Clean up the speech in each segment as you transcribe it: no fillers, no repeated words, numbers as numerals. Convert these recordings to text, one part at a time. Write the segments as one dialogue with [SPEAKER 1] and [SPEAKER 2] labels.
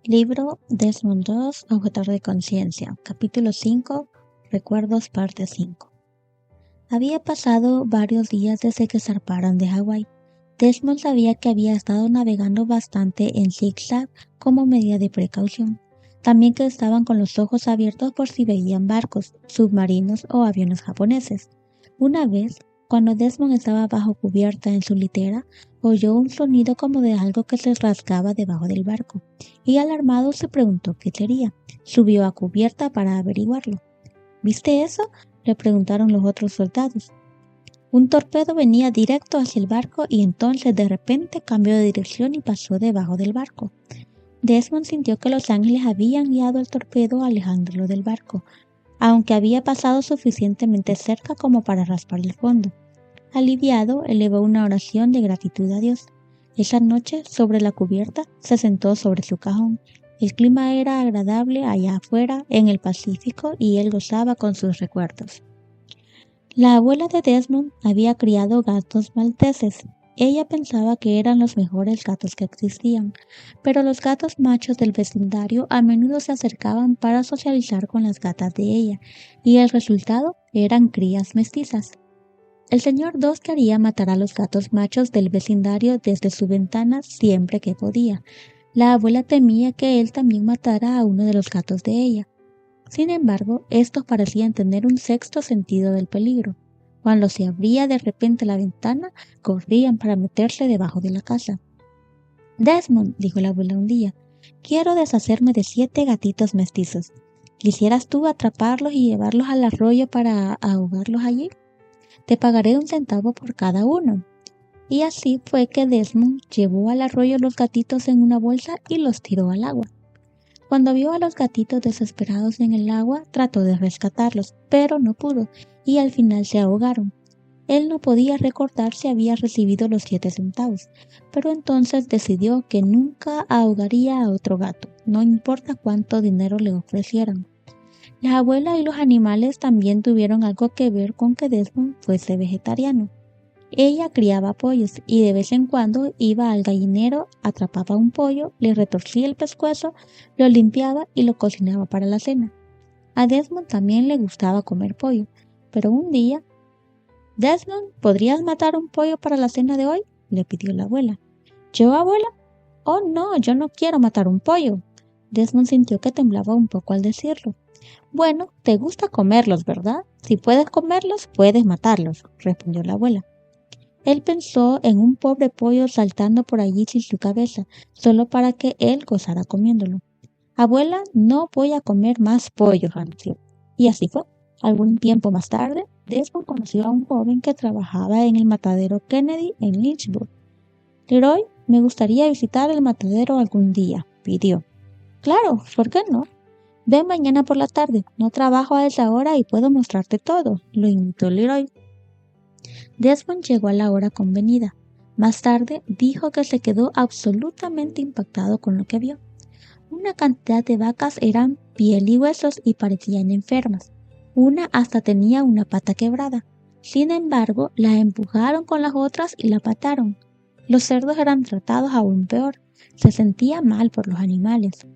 [SPEAKER 1] Libro Desmond II, Objetor de Conciencia, capítulo 5, Recuerdos, parte 5. Había pasado varios días desde que zarparan de Hawái. Desmond sabía que había estado navegando bastante en zigzag como medida de precaución. También que estaban con los ojos abiertos por si veían barcos, submarinos o aviones japoneses. Una vez, cuando Desmond estaba bajo cubierta en su litera, oyó un sonido como de algo que se rasgaba debajo del barco, y alarmado se preguntó qué sería. Subió a cubierta para averiguarlo. ¿Viste eso?, le preguntaron los otros soldados. Un torpedo venía directo hacia el barco y entonces de repente cambió de dirección y pasó debajo del barco. Desmond sintió que los ángeles habían guiado el torpedo alejándolo del barco, aunque había pasado suficientemente cerca como para raspar el fondo. Aliviado, elevó una oración de gratitud a Dios. Esa noche, sobre la cubierta, se sentó sobre su cajón. El clima era agradable allá afuera, en el Pacífico, y él gozaba con sus recuerdos. La abuela de Desmond había criado gatos malteses. Ella pensaba que eran los mejores gatos que existían, pero los gatos machos del vecindario a menudo se acercaban para socializar con las gatas de ella, y el resultado eran crías mestizas. El señor Dos quería matar a los gatos machos del vecindario desde su ventana siempre que podía. La abuela temía que él también matara a uno de los gatos de ella. Sin embargo, estos parecían tener un sexto sentido del peligro. Cuando se abría de repente la ventana, corrían para meterse debajo de la casa. «Desmond», dijo la abuela un día, «quiero deshacerme de 7 gatitos mestizos. ¿Quisieras tú atraparlos y llevarlos al arroyo para ahogarlos allí? Te pagaré 1 centavo por cada uno». Y así fue que Desmond llevó al arroyo los gatitos en una bolsa y los tiró al agua. Cuando vio a los gatitos desesperados en el agua, trató de rescatarlos, pero no pudo, y al final se ahogaron. Él no podía recordar si había recibido los 7 centavos, pero entonces decidió que nunca ahogaría a otro gato, no importa cuánto dinero le ofrecieran. La abuela y los animales también tuvieron algo que ver con que Desmond fuese vegetariano. Ella criaba pollos y de vez en cuando iba al gallinero, atrapaba un pollo, le retorcía el pescuezo, lo limpiaba y lo cocinaba para la cena. A Desmond también le gustaba comer pollo, pero un día, «Desmond, ¿podrías matar un pollo para la cena de hoy?», le pidió la abuela. «¿Yo, abuela? Oh, no, yo no quiero matar un pollo». Desmond sintió que temblaba un poco al decirlo. «Bueno, te gusta comerlos, ¿verdad? Si puedes comerlos, puedes matarlos», respondió la abuela. Él pensó en un pobre pollo saltando por allí sin su cabeza, solo para que él gozara comiéndolo. «Abuela, no voy a comer más pollo», anunció. Y así fue. Algún tiempo más tarde, Desmond conoció a un joven que trabajaba en el matadero Kennedy en Lynchburg. «Leroy, me gustaría visitar el matadero algún día», pidió. «Claro, ¿por qué no? Ven mañana por la tarde, no trabajo a esa hora y puedo mostrarte todo», lo invitó Leroy. Desmond llegó a la hora convenida. Más tarde dijo que se quedó absolutamente impactado con lo que vio. Una cantidad de vacas eran piel y huesos y parecían enfermas. Una hasta tenía una pata quebrada. Sin embargo, la empujaron con las otras y la mataron. Los cerdos eran tratados aún peor. Se sentía mal por los animales.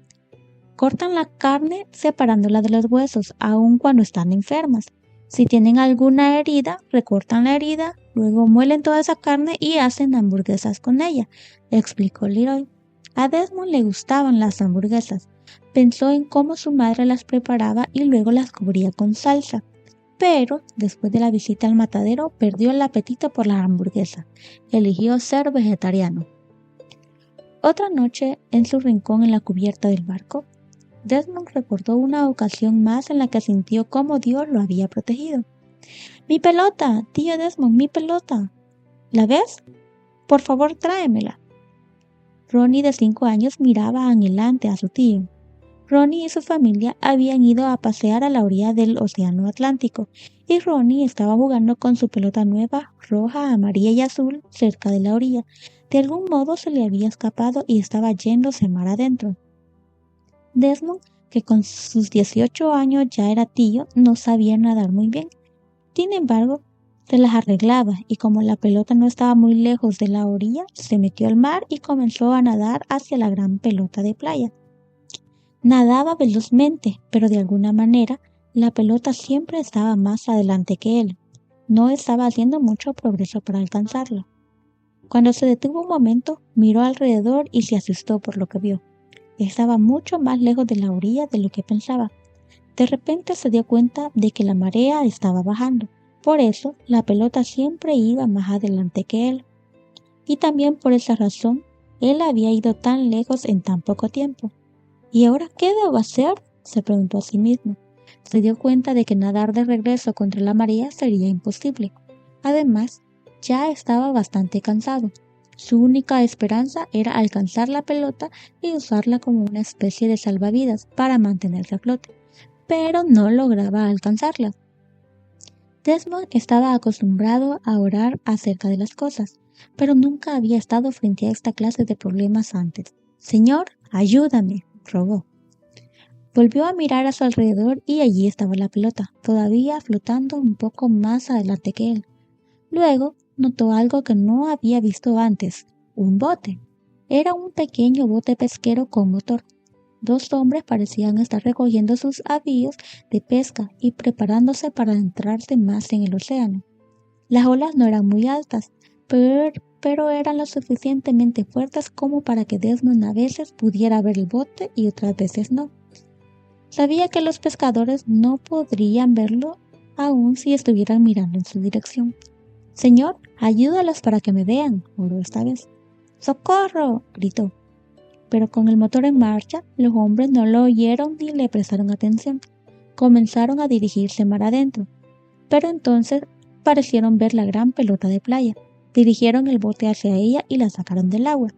[SPEAKER 1] Cortan la carne separándola de los huesos, aun cuando están enfermas. Si tienen alguna herida, recortan la herida, luego muelen toda esa carne y hacen hamburguesas con ella, explicó Leroy. A Desmond le gustaban las hamburguesas. Pensó en cómo su madre las preparaba y luego las cubría con salsa. Pero, después de la visita al matadero, perdió el apetito por las hamburguesas. Eligió ser vegetariano. Otra noche, en su rincón en la cubierta del barco, Desmond recordó una ocasión más en la que sintió cómo Dios lo había protegido. «¡Mi pelota, tío Desmond, mi pelota! ¿La ves? Por favor, tráemela». Ronnie, de 5 años, miraba anhelante a su tío. Ronnie y su familia habían ido a pasear a la orilla del Océano Atlántico, y Ronnie estaba jugando con su pelota nueva, roja, amarilla y azul, cerca de la orilla. De algún modo se le había escapado y estaba yéndose mar adentro. Desmond, que con sus 18 años ya era tío, no sabía nadar muy bien. Sin embargo, se las arreglaba y como la pelota no estaba muy lejos de la orilla, se metió al mar y comenzó a nadar hacia la gran pelota de playa. Nadaba velozmente, pero de alguna manera la pelota siempre estaba más adelante que él. No estaba haciendo mucho progreso para alcanzarla. Cuando se detuvo un momento, miró alrededor y se asustó por lo que vio. Estaba mucho más lejos de la orilla de lo que pensaba. De repente se dio cuenta de que la marea estaba bajando. Por eso, la pelota siempre iba más adelante que él. Y también por esa razón, él había ido tan lejos en tan poco tiempo. ¿Y ahora qué debo hacer?, se preguntó a sí mismo. Se dio cuenta de que nadar de regreso contra la marea sería imposible. Además, ya estaba bastante cansado. Su única esperanza era alcanzar la pelota y usarla como una especie de salvavidas para mantenerse a flote, pero no lograba alcanzarla. Desmond estaba acostumbrado a orar acerca de las cosas, pero nunca había estado frente a esta clase de problemas antes. «Señor, ayúdame», rogó. Volvió a mirar a su alrededor y allí estaba la pelota, todavía flotando un poco más adelante que él. Luego notó algo que no había visto antes: un bote. Era un pequeño bote pesquero con motor. Dos hombres parecían estar recogiendo sus avíos de pesca y preparándose para adentrarse más en el océano. Las olas no eran muy altas, pero eran lo suficientemente fuertes como para que Desmond a veces pudiera ver el bote y otras veces no. Sabía que los pescadores no podrían verlo aun si estuvieran mirando en su dirección. «Señor, ayúdalos para que me vean», oró esta vez. «¡Socorro!», gritó. Pero con el motor en marcha, los hombres no lo oyeron ni le prestaron atención. Comenzaron a dirigirse mar adentro. Pero entonces parecieron ver la gran pelota de playa. Dirigieron el bote hacia ella y la sacaron del agua.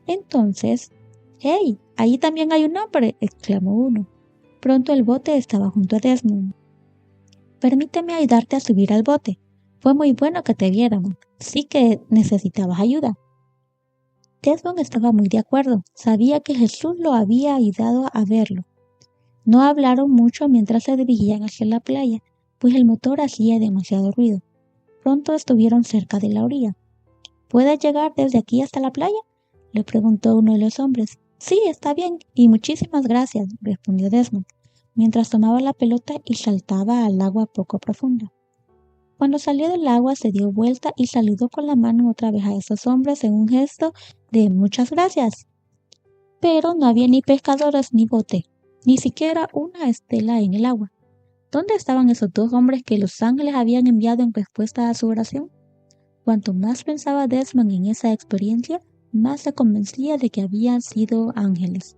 [SPEAKER 1] Entonces, «¡Hey! Allí también hay un hombre», exclamó uno. Pronto el bote estaba junto a Desmond. «Permíteme ayudarte a subir al bote. Fue muy bueno que te viéramos. Sí que necesitabas ayuda». Desmond estaba muy de acuerdo. Sabía que Jesús lo había ayudado a verlo. No hablaron mucho mientras se dirigían hacia la playa, pues el motor hacía demasiado ruido. Pronto estuvieron cerca de la orilla. «¿Puedes llegar desde aquí hasta la playa?», le preguntó uno de los hombres. «Sí, está bien, y muchísimas gracias», respondió Desmond, mientras tomaba la pelota y saltaba al agua poco profunda. Cuando salió del agua se dio vuelta y saludó con la mano otra vez a esos hombres en un gesto de «muchas gracias». Pero no había ni pescadores ni bote, ni siquiera una estela en el agua. ¿Dónde estaban esos dos hombres que los ángeles habían enviado en respuesta a su oración? Cuanto más pensaba Desmond en esa experiencia, más se convencía de que habían sido ángeles.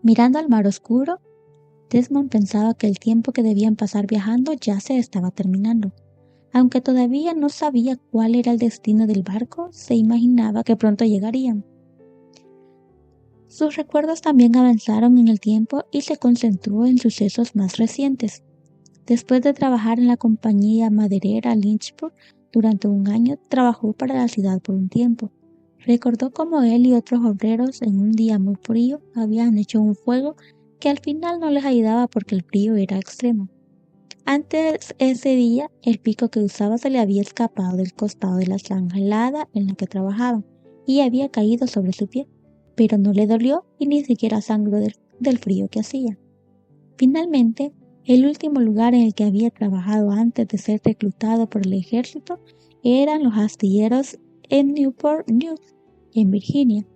[SPEAKER 1] Mirando al mar oscuro, Desmond pensaba que el tiempo que debían pasar viajando ya se estaba terminando. Aunque todavía no sabía cuál era el destino del barco, se imaginaba que pronto llegarían. Sus recuerdos también avanzaron en el tiempo y se concentró en sucesos más recientes. Después de trabajar en la compañía maderera Lynchburg durante un año, trabajó para la ciudad por un tiempo. Recordó cómo él y otros obreros en un día muy frío habían hecho un fuego que al final no les ayudaba porque el frío era extremo. Antes ese día, el pico que usaba se le había escapado del costado de la zanja helada en la que trabajaban y había caído sobre su pie, pero no le dolió y ni siquiera sangró del frío que hacía. Finalmente, el último lugar en el que había trabajado antes de ser reclutado por el ejército eran los astilleros en Newport News, en Virginia.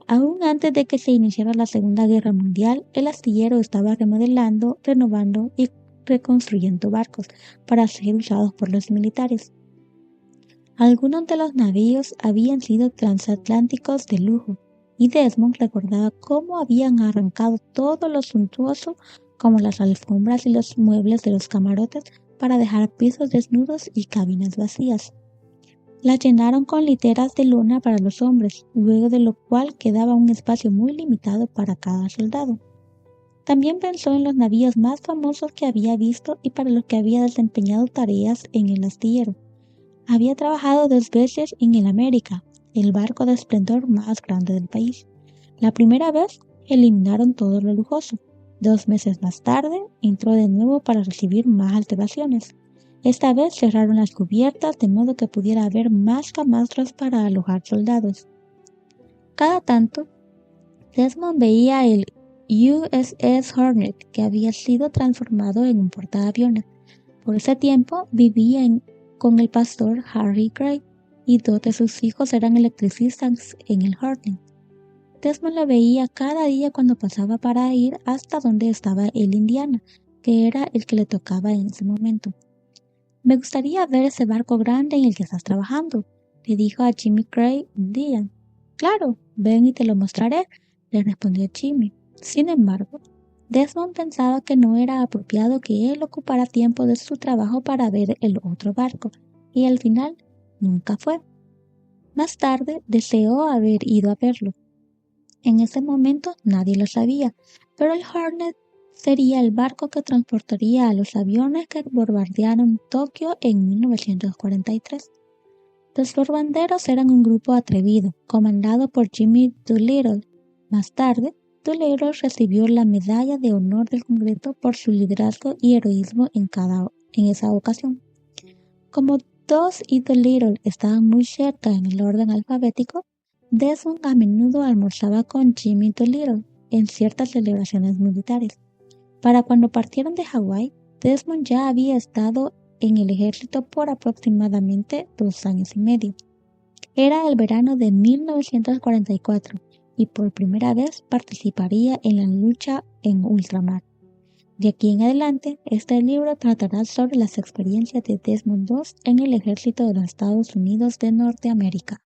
[SPEAKER 1] Aún antes de que se iniciara la Segunda Guerra Mundial, el astillero estaba remodelando, renovando y reconstruyendo barcos para ser usados por los militares. Algunos de los navíos habían sido transatlánticos de lujo, y Desmond recordaba cómo habían arrancado todo lo suntuoso, como las alfombras y los muebles de los camarotes, para dejar pisos desnudos y cabinas vacías. Las llenaron con literas de lona para los hombres, luego de lo cual quedaba un espacio muy limitado para cada soldado. También pensó en los navíos más famosos que había visto y para los que había desempeñado tareas en el astillero. Había trabajado 2 veces en el América, el barco de esplendor más grande del país. La primera vez eliminaron todo lo lujoso. 2 meses más tarde entró de nuevo para recibir más alteraciones. Esta vez cerraron las cubiertas de modo que pudiera haber más camastros para alojar soldados. Cada tanto, Desmond veía el USS Hornet, que había sido transformado en un portaaviones. Por ese tiempo vivía con el pastor Harry Gray y dos de sus hijos eran electricistas en el Hornet. Desmond lo veía cada día cuando pasaba para ir hasta donde estaba el Indiana, que era el que le tocaba en ese momento. «Me gustaría ver ese barco grande en el que estás trabajando», le dijo a Jimmy Gray un día. «Claro, ven y te lo mostraré», le respondió Jimmy. Sin embargo, Desmond pensaba que no era apropiado que él ocupara tiempo de su trabajo para ver el otro barco, y al final nunca fue. Más tarde deseó haber ido a verlo. En ese momento nadie lo sabía, pero el Hornet sería el barco que transportaría a los aviones que bombardearon Tokio en 1943. Los bombarderos eran un grupo atrevido, comandado por Jimmy Doolittle. Más tarde, Doolittle recibió la Medalla de Honor del Congreso por su liderazgo y heroísmo en esa ocasión. Como Dawes y Doolittle estaban muy cerca en el orden alfabético, Desmond a menudo almorzaba con Jimmy Doolittle en ciertas celebraciones militares. Para cuando partieron de Hawái, Desmond ya había estado en el ejército por aproximadamente 2 años y medio. Era el verano de 1944 y por primera vez participaría en la lucha en ultramar. De aquí en adelante, este libro tratará sobre las experiencias de Desmond II en el ejército de los Estados Unidos de Norteamérica.